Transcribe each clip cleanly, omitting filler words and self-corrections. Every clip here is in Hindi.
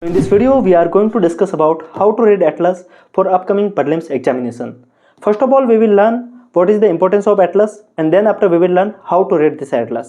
In this video, we are going to discuss about how to read Atlas for upcoming prelims examination. First of all, we will learn what is the importance of Atlas and then after we will learn how to read this Atlas.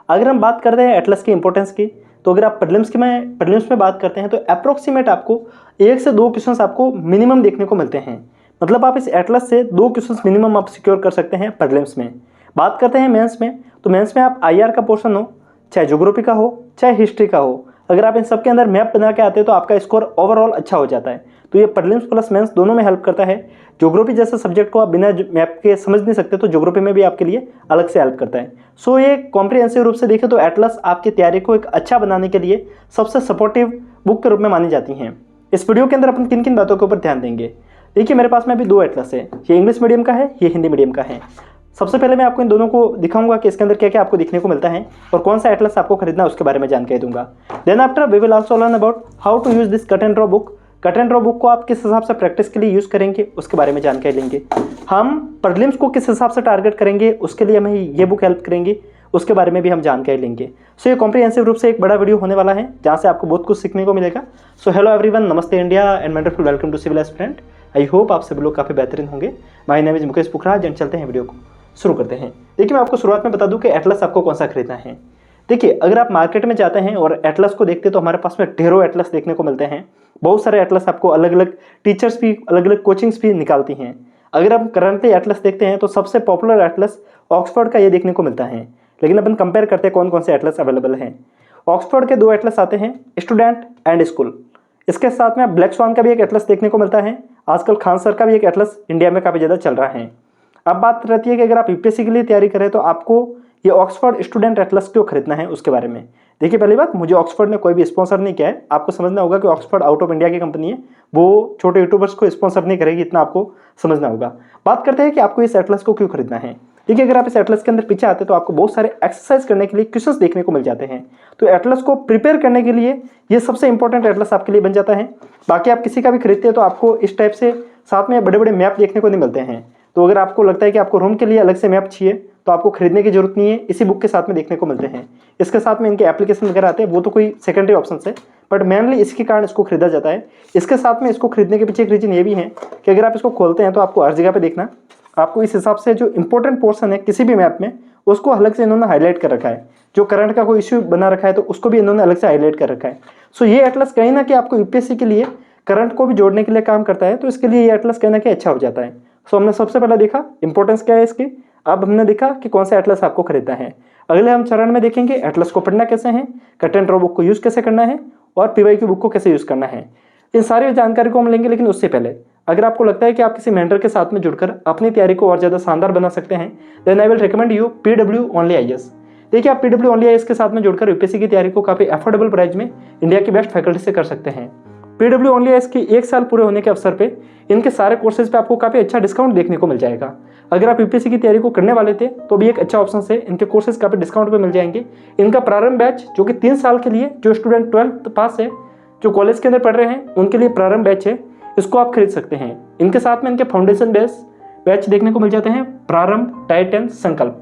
अगर हम बात करते हैं एटलस की इंपॉर्टेंस की, तो अगर आप प्रीलिम्स में बात करते हैं तो अप्रोक्सीमेट आपको 1 से 2 क्वेश्चंस आपको मिनिमम देखने को मिलते हैं। मतलब आप इस एटलस से 2 क्वेश्चंस मिनिमम आप सिक्योर कर सकते हैं प्रीलिम्स में। बात करते हैं मेंस में, तो मेंस में आप आईआर का पोर्शन हो, चाहे ज्योग्राफी का हो, चाहे हिस्ट्री का हो, अगर आप इन सब के अंदर मैप बना के आते हैं तो आपका स्कोर ओवरऑल अच्छा हो जाता है। तो ये प्रीलिम्स प्लस मेंस दोनों में हेल्प करता है। ज्योग्राफी जैसे सब्जेक्ट को आप बिना मैप के समझ नहीं सकते, तो ज्योग्राफी में भी आपके लिए अलग से हेल्प करता है। सो ये कॉम्प्रिहेंसिव रूप से देखें तो एटलस आपकी तैयारी को एक अच्छा बनाने के लिए सबसे सपोर्टिव बुक के रूप में मानी जाती हैं। इस वीडियो के अंदर अपन किन किन बातों के ऊपर ध्यान देंगे, देखिए मेरे पास में अभी 2 एटलस है, ये इंग्लिश मीडियम का है, ये हिंदी मीडियम का है। सबसे पहले मैं आपको इन दोनों को दिखाऊंगा कि इसके अंदर क्या क्या आपको दिखने को मिलता है और कौन सा एटलस आपको खरीदना है उसके बारे में जानकारी दूंगा। Then after we will also learn about how to use this cut and draw book. Cut and draw book को आप किस हिसाब से प्रैक्टिस के लिए यूज़ करेंगे उसके बारे में जानकारी लेंगे। हम प्रीलिम्स को किस हिसाब से टारगेट करेंगे उसके लिए हमें ये बुक हेल्प करेंगे, उसके बारे में भी हम जानकारी लेंगे। सो ये कॉम्प्रिहेंसिव रूप से एक बड़ा वीडियो होने वाला है जहाँ से आपको बहुत कुछ सीखने को मिलेगा। सो हेलो एवरीवन, नमस्ते India and wonderful welcome to civil aspirant. I hope आप सभी लोग काफ़ी बेहतरीन होंगे। My name is Mukesh Pukhraj and चलते हैं वीडियो को शुरू करते हैं। देखिए मैं आपको शुरुआत में बता दूं कि एटलस आपको कौन सा खरीदना है। देखिए अगर आप मार्केट में जाते हैं और एटलस को देखते हैं तो हमारे पास में ढेरों एटलस देखने को मिलते हैं। बहुत सारे एटलस आपको अलग अलग टीचर्स भी, अलग अलग कोचिंग्स भी निकालती हैं। अगर आप करंटली एटलस देखते हैं तो सबसे पॉपुलर एटलस ऑक्सफोर्ड का ये देखने को मिलता है। लेकिन अपन कंपेयर करते हैं कौन कौन से एटलस अवेलेबल हैं। ऑक्सफोर्ड के 2 एटलस आते हैं, स्टूडेंट एंड स्कूल। इसके साथ में ब्लैक स्वान का भी एक एटलस देखने को मिलता है। आजकल खान सर का भी एक एटलस इंडिया में काफ़ी ज़्यादा चल रहा है। अब बात रहती है कि अगर आप यूपीएससी के लिए तैयारी करें तो आपको ये ऑक्सफोर्ड स्टूडेंट एटलस क्यों खरीदना है उसके बारे में। देखिए पहली बात, मुझे ऑक्सफोर्ड ने कोई भी स्पॉन्सर नहीं किया है। आपको समझना होगा कि ऑक्सफोर्ड आउट ऑफ इंडिया की कंपनी है, वो छोटे यूट्यूबर्स को स्पॉन्सर नहीं करेगी, इतना आपको समझना होगा। बात करते हैं कि आपको इस एटलस को क्यों खरीदना है। देखिए अगर आप इस एटलस के अंदर पीछे आते हैं तो आपको बहुत सारे एक्सरसाइज करने के लिए क्वेश्चंस देखने को मिल जाते हैं। तो एटलस को प्रिपेयर करने के लिए ये सबसे इंपॉर्टेंट एटलस आपके लिए बन जाता है। बाकी आप किसी का भी खरीदते हैं तो आपको इस टाइप से साथ में बड़े बड़े मैप देखने को नहीं मिलते हैं। तो अगर आपको लगता है कि आपको रूम के लिए अलग से मैप चाहिए तो आपको खरीदने की जरूरत नहीं है, इसी बुक के साथ में देखने को मिलते हैं। इसके साथ में इनके एप्लीकेशन वगैरह आते हैं, वो तो कोई सेकेंडरी ऑप्शन है, बट मेनली इसके कारण इसको खरीदा जाता है। इसके साथ में इसको खरीदने के पीछे एक रीजन ये भी है कि अगर आप इसको खोलते हैं तो आपको हर जगह पे देखना, आपको इस हिसाब से जो इंपॉर्टेंट पोर्शन है किसी भी मैप में उसको अलग से इन्होंने हाईलाइट कर रखा है। जो करंट का कोई इश्यू बना रखा है तो उसको भी इन्होंने अलग से हाईलाइट कर रखा है। सो ये एटलस कहीं ना कि आपको यूपीएससी के लिए करंट को भी जोड़ने के लिए काम करता है, तो इसके लिए ये एटलस कहीं ना कहीं अच्छा हो जाता है। सो हमने सबसे पहले देखा इंपॉर्टेंस क्या है इसकी। अब हमने देखा कि कौन सा एटलस आपको खरीदना है। अगले हम चरण में देखेंगे एटलस को पढ़ना कैसे है, कट एंड ड्रॉ बुक को यूज़ कैसे करना है और पीवाईक्यू बुक को कैसे यूज़ करना है। इन सारी जानकारी को हम लेंगे। लेकिन उससे पहले अगर आपको लगता है कि आप किसी मेंटर के साथ में जुड़कर अपनी तैयारी को और ज़्यादा शानदार बना सकते हैं, then I will recommend you PW only IAS. देखिए आप पीडब्ल्यू ओनली आईएएस के साथ में जुड़कर यूपीएससी की तैयारी को काफ़ी अफोर्डेबल प्राइस में इंडिया की बेस्ट फैकल्टी से कर सकते हैं। पीडब्ल्यू ओनली आईएएस की 1 साल पूरे होने के अवसर पे इनके सारे कोर्सेज पे आपको काफ़ी अच्छा डिस्काउंट देखने को मिल जाएगा। अगर आप यूपीएससी की तैयारी को करने वाले थे तो भी एक अच्छा ऑप्शन है, इनके कोर्सेज काफ़ी डिस्काउंट पे मिल जाएंगे। इनका प्रारंभ बैच जो कि 3 साल के लिए जो स्टूडेंट 12th पास है, जो कॉलेज के अंदर पढ़ रहे हैं, उनके लिए प्रारंभ बैच है, इसको आप खरीद सकते हैं। इनके साथ में इनके फाउंडेशन बैच देखने को मिल जाते हैं, प्रारंभ, टाइटन, संकल्प,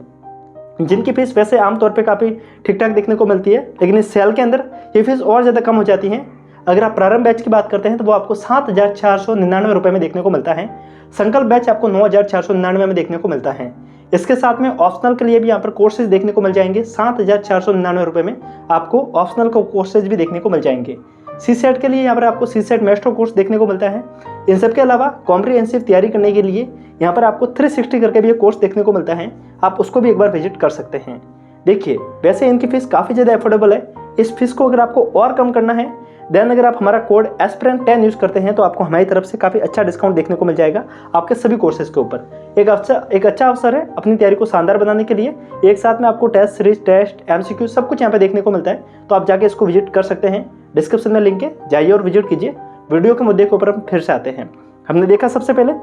जिनकी फीस वैसे आमतौर पे काफ़ी ठीक ठाक देखने को मिलती है। लेकिन इस सेल के अंदर ये फीस और ज़्यादा कम हो जाती है। अगर आप प्रारंभ बैच की बात करते हैं तो वो आपको 7,499 रुपये में देखने को मिलता है। संकल्प बैच आपको 9,499 में देखने को मिलता है। इसके साथ में ऑप्शनल के लिए भी यहाँ पर कोर्सेज देखने को मिल जाएंगे। 7,499 रुपये में आपको ऑप्शनल को कोर्सेज भी देखने को मिल जाएंगे। सी सेट के लिए यहाँ पर आपको सी सेट मेस्ट्रो कोर्स देखने को मिलता है। इन सब के अलावा कॉम्प्रिहेंसिव तैयारी करने के लिए यहाँ पर आपको 360 करके भी एक कोर्स देखने को मिलता है, आप उसको भी एक बार विजिट कर सकते हैं। देखिए वैसे इनकी फीस काफ़ी ज़्यादा अफोर्डेबल है। इस फीस को अगर आपको और कम करना है देन अगर आप हमारा कोड एस्पिरेंट 10 यूज़ करते हैं तो आपको हमारी तरफ से काफ़ी अच्छा डिस्काउंट देखने को मिल जाएगा आपके सभी कोर्सेज के ऊपर। एक अच्छा अवसर है अपनी तैयारी को शानदार बनाने के लिए। एक साथ में आपको टेस्ट सीरीज, टेस्ट, एमसीक्यू सब कुछ यहाँ पे देखने को मिलता है, तो आप जाके इसको विजिट कर सकते हैं। डिस्क्रिप्शन में लिंक है, जाइए और विजिट कीजिए। वीडियो के मुद्दे के ऊपर हम फिर से आते हैं। हमने देखा सबसे पहले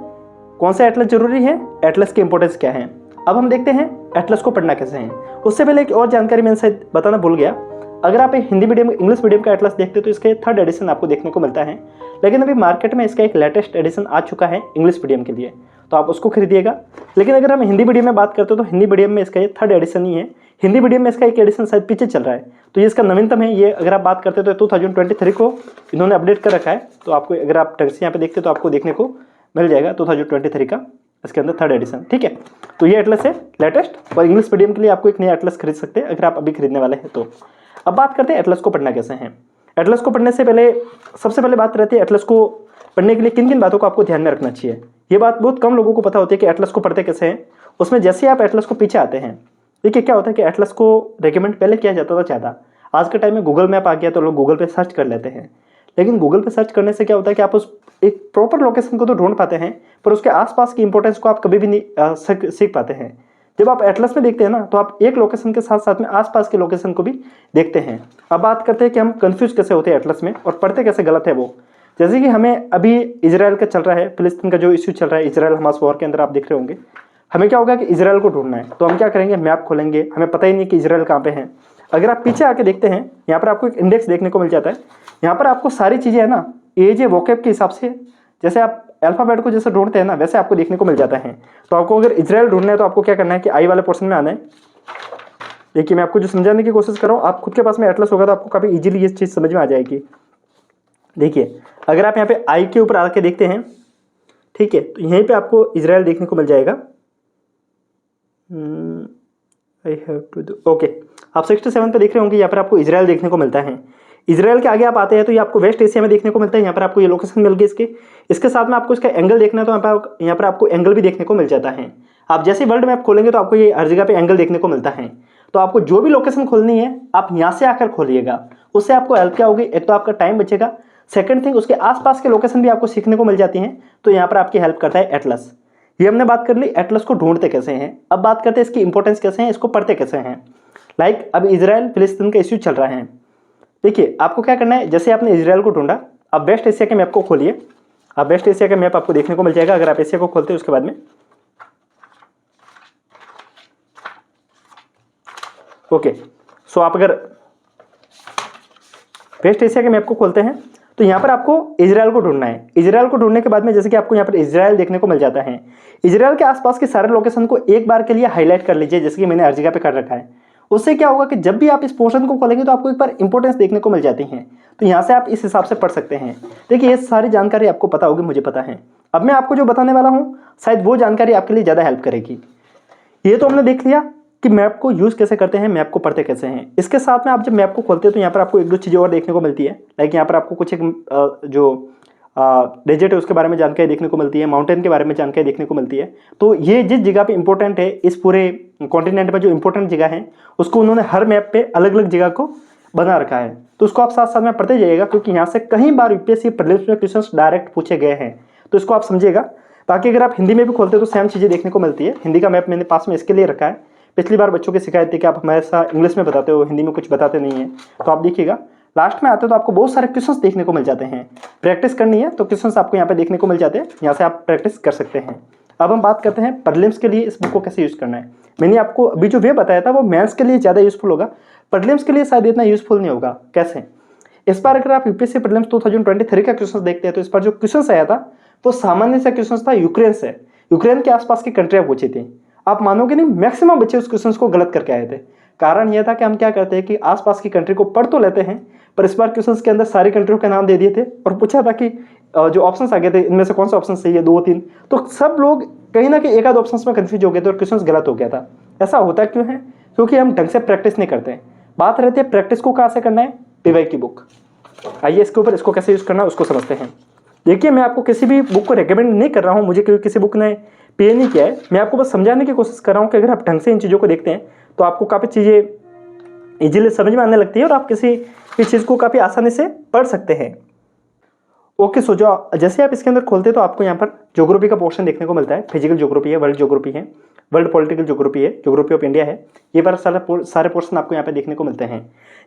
कौन सा एटलस जरूरी है, एटलस की इंपॉर्टेंस क्या है। अब हम देखते हैं एटलस को पढ़ना कैसे है। उससे पहले एक और जानकारी मैंने शायद बताना भूल गया। अगर आप हिंदी मीडियम, इंग्लिश मीडियम का एटलस देखते हो तो इसके 3rd एडिशन आपको देखने को मिलता है। लेकिन अभी मार्केट में इसका एक लेटेस्ट एडिशन आ चुका है इंग्लिश मीडियम के लिए, तो आप उसको खरीदिएगा। लेकिन अगर हम हिंदी मीडियम में बात करते हो तो हिंदी मीडियम में इसका ये 3rd एडिशन ही है। हिंदी मीडियम में इसका एक एडिशन शायद पीछे चल रहा है, तो ये इसका नवीनतम है। ये अगर आप बात करते हैं तो 2023 को इन्होंने अपडेट कर रखा है। तो आपको अगर आप ढंग से यहाँ पे देखते तो आपको देखने को मिल जाएगा 2023 का इसके अंदर 3rd एडिशन, ठीक है। तो ये एटलस है लेटेस्ट, और इंग्लिश मीडियम के लिए आपको एक नया एटलस खरीद सकते हैं अगर आप अभी खरीदने वाले हैं तो। अब बात करते हैं एटलस को पढ़ना कैसे है। एटलस को पढ़ने से पहले सबसे पहले बात रहती है एटलस को पढ़ने के लिए किन किन बातों को आपको ध्यान में रखना चाहिए। ये बात बहुत कम लोगों को पता होती है कि एटलस को पढ़ते कैसे हैं। उसमें जैसे आप एटलस को पीछे आते हैं, देखिए क्या होता है कि एटलस को रेकमेंड पहले किया जाता था ज़्यादा। आज के टाइम में गूगल मैप आ गया तो लोग गूगल पे सर्च कर लेते हैं, लेकिन गूगल पे सर्च करने से क्या होता है कि आप उस एक प्रॉपर लोकेशन को तो ढूंढ पाते हैं, पर उसके आसपास की इंपॉर्टेंस को आप कभी भी नहीं सीख पाते हैं। जब आप एटलस में देखते हैं ना, तो आप एक लोकेशन के साथ साथ में आसपास के लोकेशन को भी देखते हैं। अब बात करते हैं कि हम कंफ्यूज कैसे होते हैं एटलस में और पढ़ते कैसे गलत है वो। जैसे कि हमें अभी इजराइल का चल रहा है, फिलिस्तीन का जो इश्यू चल रहा है, इजराइल हमास वॉर के अंदर आप देख रहे होंगे। हमें क्या होगा कि इजराइल को ढूंढना है, तो हम क्या करेंगे, मैप खोलेंगे, हमें पता ही नहीं कि इजराइल कहाँ पे है। अगर आप पीछे आके देखते हैं, यहाँ पर आपको एक इंडेक्स देखने को मिल जाता है। यहाँ पर आपको सारी चीज़ें है ना एज ए वोकैब के हिसाब से, जैसे आप अल्फ़ाबेट को जैसे ढूंढते हैं ना, वैसे आपको देखने को मिल जाता है। तो आपको अगर इजराइल ढूंढना है तो आपको क्या करना है कि आई वाले पोर्शन में आना है। देखिए मैं आपको जो समझाने की कोशिश कर रहा हूँ, आप खुद के पास में एटलस होगा तो आपको काफ़ी इजीली ये चीज़ समझ में आ जाएगी। देखिए अगर आप यहाँ पे आई के ऊपर आके देखते हैं, ठीक है, तो यहीं पे आपको इजराइल देखने को मिल जाएगा। I have to do, okay, आप 67 पे देख रहे होंगे, यहाँ पर आपको इजराइल देखने को मिलता है। इजराइल के आगे आप आते हैं तो ये आपको वेस्ट एशिया में देखने को मिलता है। यहाँ पर आपको ये लोकेशन मिल गई इसके साथ में आपको इसका एंगल देखना है, तो यहाँ पर आपको एंगल भी देखने को मिल जाता है। आप जैसे वर्ल्ड मैप खोलेंगे तो आपको ये हर जगह पे एंगल देखने को मिलता है। तो आपको जो भी लोकेशन खोलनी है आप यहाँ से आकर खोलिएगा, उससे आपको हेल्प क्या होगी, एक तो आपका टाइम बचेगा, सेकंड थिंग उसके आसपास के लोकेशन भी आपको सीखने को मिल जाती हैं। तो यहाँ पर आपकी हेल्प करता है एटलस। ये हमने बात कर ली एटलस को ढूंढते कैसे हैं। अब बात करते हैं इसकी इंपॉर्टेंस कैसे है, इसको पढ़ते कैसे हैं। लाइक अब इजराइल फिलिस्तीन का इश्यू चल रहा है। देखिए आपको क्या करना है, जैसे आपने इजराइल को ढूंढा, अब वेस्ट एशिया के मैप को खोलिए। अब वेस्ट एशिया का मैप आपको देखने को मिल जाएगा अगर आप एशिया को खोलते हैं उसके बाद में। ओके, सो आप अगर वेस्ट एशिया के मैप को खोलते हैं तो यहाँ पर आपको इजराइल को ढूंढना है। इजराइल को ढूंढने के बाद में जैसे कि आपको यहाँ पर इजराइल देखने को मिल जाता है, इजराइल के आसपास के सारे लोकेशन को एक बार के लिए हाईलाइट कर लीजिए, जैसे कि मैंने हर जगह पे कर रखा है। उससे क्या होगा कि जब भी आप इस पोर्शन को खोलेंगे तो आपको एक बार इंपॉर्टेंस देखने को मिल जाती है। तो यहाँ से आप इस हिसाब से पढ़ सकते हैं। देखिए ये सारी जानकारी आपको पता होगी, मुझे पता है। अब मैं आपको जो बताने वाला हूँ शायद वो जानकारी आपके लिए ज़्यादा हेल्प करेगी। ये तो हमने देख लिया कि मैप को यूज़ कैसे करते हैं, मैप को पढ़ते कैसे हैं। इसके साथ में आप जब मैप को खोलते हैं तो यहाँ पर आपको एक दो चीज़ें और देखने को मिलती है। लाइक यहाँ पर आपको कुछ एक जो डेजर्ट है उसके बारे में जानकारी देखने को मिलती है, माउंटेन के बारे में जानकारी देखने को मिलती है। तो ये जिस जगह पे इंपॉर्टेंट है, इस पूरे कॉन्टिनेंट में जो इंपॉर्टेंट जगह है उसको उन्होंने हर मैप पे अलग अलग जगह को बना रखा है। तो उसको आप साथ साथ में पढ़ते जाइएगा, क्योंकि यहाँ से कई बार यूपीएससी प्रीलिम्स में क्वेश्चन डायरेक्ट पूछे गए हैं। तो इसको आप समझिएगा। बाकी अगर आप हिंदी में भी खोलते हो तो सेम चीज़ें देखने को मिलती है। हिंदी का मैप मैंने पास में इसके लिए रखा है। पिछली बार बच्चों की शिकायत थी कि आप हमेशा इंग्लिश में बताते हो, हिंदी में कुछ बताते नहीं है। तो आप देखिएगा लास्ट में आते हो तो आपको बहुत सारे क्वेश्चंस देखने को मिल जाते हैं। प्रैक्टिस करनी है तो क्वेश्चंस आपको यहाँ पे देखने को मिल जाते हैं, यहाँ से आप प्रैक्टिस कर सकते हैं। अब हम बात करते हैं प्रीलिम्स के लिए इस बुक को कैसे यूज़ करना है। मैंने आपको अभी जो वे बताया था वो मेंस के लिए ज़्यादा यूजफुल होगा, प्रीलिम्स के लिए शायद इतना यूजफुल नहीं होगा। कैसे, इस बार अगर आप यूपीएससी प्रीलिम्स 2023 का क्वेश्चन देखते हैं तो इस बार जो क्वेश्चन आया था वो सामान्य सा क्वेश्चन था, यूक्रेन से, यूक्रेन के आसपास की कंट्रियाँ पूछी थी। आप मानोगे नहीं, मैक्सिमम बच्चे उस क्वेश्चन को गलत करके आए थे। कारण यह था कि हम क्या करते हैं कि आसपास की कंट्री को पढ़ तो लेते हैं, पर इस बार क्वेश्चंस के अंदर सारी कंट्रियों के नाम दे दिए थे और पूछा था कि जो ऑप्शंस आ गए थे इनमें से कौन सा ऑप्शन सही है, 2-3। तो सब लोग कहीं ना कहीं एक आध ऑप्शंस में कंफ्यूज हो गए थे और क्वेश्चंस गलत हो गया था। ऐसा होता क्यों है? क्योंकि हम ढंग से प्रैक्टिस नहीं करते हैं। बात रहती है प्रैक्टिस को कहाँ से करना है, पीवाई की बुक। आइए इसके ऊपर इसको कैसे यूज़ करना है उसको समझते हैं। देखिए मैं आपको किसी भी बुक को रेकमेंड नहीं कर रहा हूँ, मुझे किसी बुक ने पे नहीं किया है। मैं आपको बस समझाने की कोशिश कर रहा हूँ कि अगर आप ढंग से इन चीज़ों को देखते हैं तो आपको काफ़ी चीज़ें इजीली समझ में आने लगती है और आप किसी भी चीज़ को काफ़ी आसानी से पढ़ सकते हैं। ओके, सो जो जैसे आप इसके अंदर खोलते हैं तो आपको यहाँ पर ज्योग्राफी का पोर्शन देखने को मिलता है। फिजिकल ज्योग्राफी है, वर्ल्ड ज्योग्राफी है, वर्ल्ड पॉलिटिकल ज्योग्राफी है, ज्योग्राफी ऑफ इंडिया है। ये पर सारे पोर्शन आपको यहाँ पे देखने को मिलते हैं।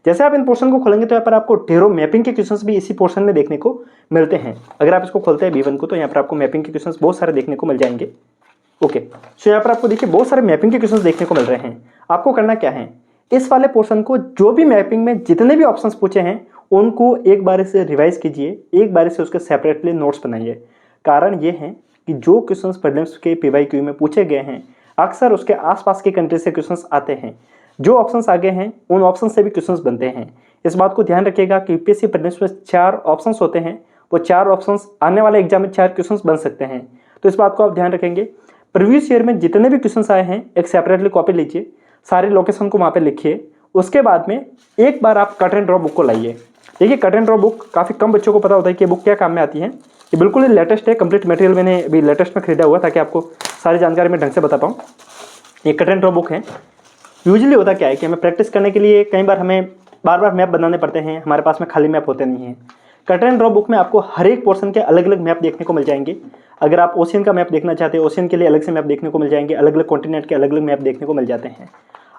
जैसे आप इन पोर्शन को खोलेंगे तो यहाँ पर आपको ढेरों मैपिंग के क्वेश्चंस भी इसी पोर्शन में देखने को मिलते हैं। अगर आप इसको खोलते हैं B1 को तो यहाँ पर आपको मैपिंग के क्वेश्चंस बहुत सारे देखने को मिल जाएंगे। ओके, सो यहाँ पर आपको देखिए बहुत सारे मैपिंग के क्वेश्चंस देखने को मिल रहे हैं। आपको करना क्या है, इस वाले पोर्शन को जो भी मैपिंग में जितने भी ऑप्शंस पूछे हैं उनको एक बार से रिवाइज कीजिए, एक बार से उसके सेपरेटली नोट्स बनाइए। कारण ये है कि जो क्वेश्चंस प्रीलिम्स के PYQ में पूछे गए हैं अक्सर उसके आसपास के कंट्री से क्वेश्चंस आते हैं। जो ऑप्शंस आगे हैं उन ऑप्शन से भी क्वेश्चंस बनते हैं। इस बात को ध्यान रखिएगा कि यूपीएससी प्रीलिम्स में 4 ऑप्शंस होते हैं, वो 4 ऑप्शंस आने वाले एग्जाम में 4 क्वेश्चंस बन सकते हैं। तो इस बात को आप ध्यान रखेंगे। प्रीवियस ईयर में जितने भी क्वेश्चंस आए हैं एक सेपरेटली कॉपी लीजिए, सारे लोकेशन को वहाँ पे लिखिए। उसके बाद में एक बार आप कट एंड ड्रॉ बुक को लाइए। देखिए कट एंड ड्रॉ बुक काफ़ी कम बच्चों को पता होता है कि बुक क्या काम में आती है। ये बिल्कुल ही लेटेस्ट है, कंप्लीट मटेरियल मैंने अभी लेटेस्ट में खरीदा हुआ ताकि आपको सारी जानकारी मैं ढंग से बता पाऊँ। ये कट एंड ड्रॉ बुक है। यूजुअली होता क्या है कि हमें प्रैक्टिस करने के लिए कई बार हमें बार बार मैप बनाने पड़ते हैं, हमारे पास में खाली मैप होते नहीं हैं। कट एंड ड्रॉ बुक में आपको हर एक पोर्शन के अलग अलग मैप देखने को मिल जाएंगे। अगर आप ओशियन का मैप देखना चाहते हैं, ओशियन के लिए अलग से मैप देखने को मिल जाएंगे, अलग अलग कॉन्टिनेंट के अलग अलग मैप देखने को मिल जाते हैं।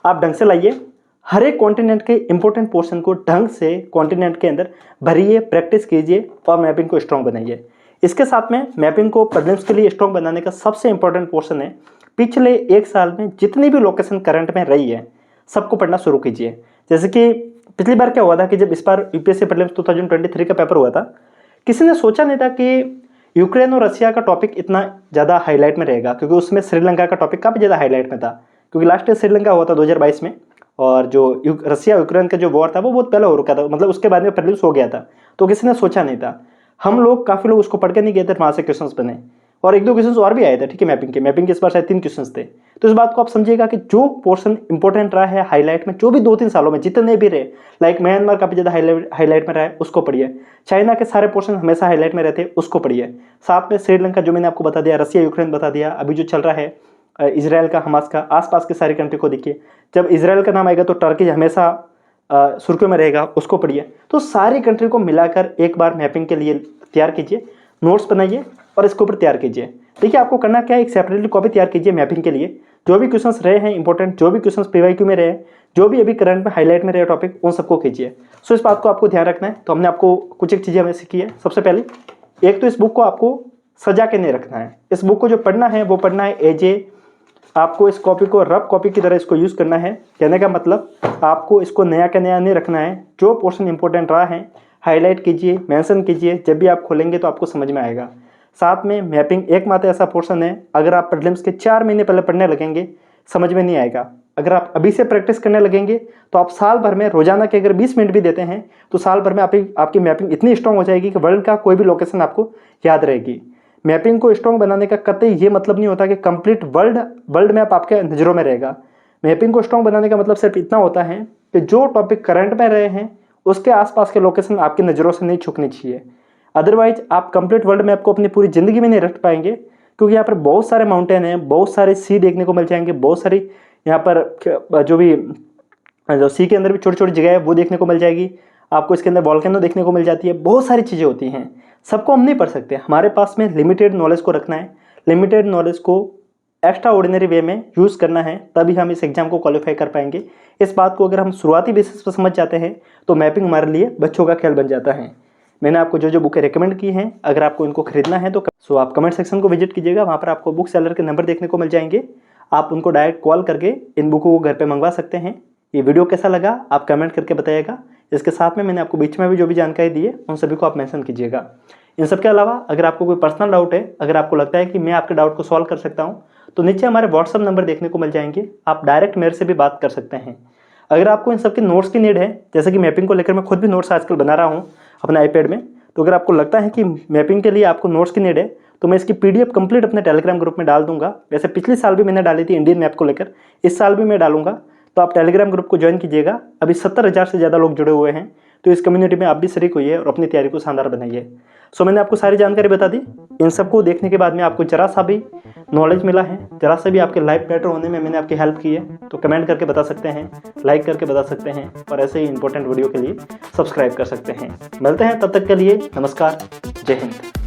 आप ढंग से लाइए, हर एक कॉन्टिनेंट के इंपॉर्टेंट पोर्शन को ढंग से कॉन्टिनेंट के अंदर भरिए, प्रैक्टिस कीजिए और मैपिंग को स्ट्रॉन्ग बनाइए। इसके साथ में मैपिंग को प्रीलिम्स के लिए स्ट्रॉन्ग बनाने का सबसे इंपॉर्टेंट पोर्शन है, पिछले 1 साल में जितनी भी लोकेशन करंट में रही है सबको पढ़ना शुरू कीजिए। जैसे कि पिछली बार क्या हुआ था कि जब इस बार यूपीएससी प्रीलिम्स 2023 का पेपर हुआ था, किसी ने सोचा नहीं था कि यूक्रेन और रसिया का टॉपिक इतना ज़्यादा हाईलाइट में रहेगा, क्योंकि उसमें श्रीलंका का टॉपिक काफ़ी ज़्यादा हाईलाइट में था। क्योंकि लास्ट ईयर श्रीलंका हुआ था 2022 में, और जो रसिया यूक्रेन का जो वॉर था वो बहुत पहले हो रुका था, मतलब उसके बाद में प्रीलिम्स हो गया था। तो किसी ने सोचा नहीं था। हम लोग काफ़ी लोग उसको पढ़ के नहीं गए थे, वहाँ से क्वेश्चन बने और 1-2 क्वेश्चन और भी आए थे। ठीक है, मैपिंग के इस बार शायद 3 क्वेश्चन थे। तो इस बात को आप समझिएगा कि जो पोर्शन इंपॉर्टेंट रहा है हाईलाइट में, जो भी 2-3 सालों में जितने भी रहे, लाइक म्यांमार काफ़ी ज़्यादा हाईलाइट में रहा है, उसको पढ़िए। चाइना के सारे पोर्शन हमेशा हाईलाइट में रहते हैं, उसको पढ़िए। साथ में श्रीलंका जो मैंने आपको बता दिया, रसिया यूक्रेन बता दिया, अभी जो चल रहा है इजराइल का, हमास का, आसपास के सारी कंट्री को देखिए। जब इजराइल का नाम आएगा तो टर्की हमेशा सुर्खियों में रहेगा, उसको पढ़िए। तो सारी कंट्री को मिलाकर एक बार मैपिंग के लिए तैयार कीजिए, नोट्स बनाइए और इसके ऊपर तैयार कीजिए। देखिए आपको करना क्या है, एक सेपरेटली कॉपी तैयार कीजिए मैपिंग के लिए। जो भी क्वेश्चंस रहे हैं इंपॉर्टेंट, जो भी क्वेश्चंस पीवाईक्यू में रहे, जो भी अभी करंट में हाईलाइट में रहे टॉपिक, उन सबको कीजिए। सो इस बात को आपको ध्यान रखना है। तो हमने आपको कुछ एक चीज़ें हमें सीखी है। सबसे पहले एक तो इस बुक को आपको सजा के नहीं रखना है। इस बुक को जो पढ़ना है वो पढ़ना है एज ए, आपको इस कॉपी को रफ कॉपी की तरह इसको यूज़ करना है। कहने का मतलब आपको इसको नया का नया नहीं रखना है। जो पोर्शन इंपॉर्टेंट रहा है हाईलाइट कीजिए, मेंशन कीजिए, जब भी आप खोलेंगे तो आपको समझ में आएगा। साथ में मैपिंग एकमात्र ऐसा पोर्शन है, अगर आप प्रीलिम्स के 4 महीने पहले पढ़ने लगेंगे समझ में नहीं आएगा। अगर आप अभी से प्रैक्टिस करने लगेंगे तो आप साल भर में रोजाना के अगर 20 मिनट भी देते हैं तो साल भर में आपकी मैपिंग इतनी स्ट्रॉन्ग हो जाएगी कि वर्ल्ड का कोई भी लोकेशन आपको याद रहेगी। मैपिंग को स्ट्रॉन्ग बनाने का कतई ये मतलब नहीं होता कि कंप्लीट वर्ल्ड मैप आपके नज़रों में रहेगा। मैपिंग को स्ट्रॉन्ग बनाने का मतलब सिर्फ इतना होता है कि जो टॉपिक करंट में रहे हैं उसके आसपास के लोकेशन आपकी नज़रों से नहीं छूटनी चाहिए। अदरवाइज आप कंप्लीट वर्ल्ड मैप को अपनी पूरी ज़िंदगी में नहीं रख पाएंगे, क्योंकि यहाँ पर बहुत सारे माउंटेन हैं, बहुत सारे सी देखने को मिल जाएंगे, बहुत सारी यहाँ पर जो सी के अंदर भी छोटी छोटी जगह है वो देखने को मिल जाएगी। आपको इसके अंदर वॉल्केनो देखने को मिल जाती है, बहुत सारी चीज़ें होती हैं। सबको हम नहीं पढ़ सकते, हमारे पास में लिमिटेड नॉलेज को रखना है। लिमिटेड नॉलेज को एक्स्ट्रा ऑर्डिनरी वे में यूज़ करना है, तभी हम इस एग्जाम को क्वालिफाई कर पाएंगे। इस बात को अगर हम शुरुआती बेसिस पर समझ जाते हैं तो मैपिंग हमारे लिए बच्चों का खेल बन जाता है। मैंने आपको जो जो बुकें रिकमेंड की हैं, अगर आपको इनको खरीदना है तो आप कमेंट सेक्शन को विजिट कीजिएगा, वहाँ पर आपको बुक सेलर के नंबर देखने को मिल जाएंगे। आप उनको डायरेक्ट कॉल करके इन बुकों को घर पे मंगवा सकते हैं। ये वीडियो कैसा लगा आप कमेंट करके बताइएगा। इसके साथ में मैंने आपको बीच में भी जो भी जानकारी दी है उन सभी को आप मेंशन कीजिएगा। इन सब के अलावा अगर आपको कोई पर्सनल डाउट है, अगर आपको लगता है कि मैं आपके डाउट को सॉल्व कर सकता हूँ, तो नीचे हमारे व्हाट्सअप नंबर देखने को मिल जाएंगे, आप डायरेक्ट मेरे से भी बात कर सकते हैं। अगर आपको इन सब के नोट्स की नीड है, जैसे कि मैपिंग को लेकर मैं खुद भी नोट्स आजकल बना रहा हूँ अपने आईपैड में, तो अगर आपको लगता है कि मैपिंग के लिए आपको नोट्स की नीड है तो मैं इसकी PDF कंप्लीट अपने टेलीग्राम ग्रुप में डाल दूंगा। वैसे पिछले साल भी मैंने डाली थी इंडियन मैप को लेकर, इस साल भी मैं डालूंगा, तो आप टेलीग्राम ग्रुप को ज्वाइन कीजिएगा। अभी 70,000 से ज़्यादा लोग जुड़े हुए हैं, तो इस कम्युनिटी में आप भी शरीक होइए और अपनी तैयारी को शानदार बनाइए। सो मैंने आपको सारी जानकारी बता दी। इन सबको देखने के बाद में आपको जरा सा भी नॉलेज मिला है, जरा सा भी आपके लाइफ बेटर होने में मैंने आपकी हेल्प की है, तो कमेंट करके बता सकते हैं, लाइक करके बता सकते हैं, और ऐसे ही इंपॉर्टेंट वीडियो के लिए सब्सक्राइब कर सकते हैं। मिलते हैं, तब तक के लिए नमस्कार, जय हिंद।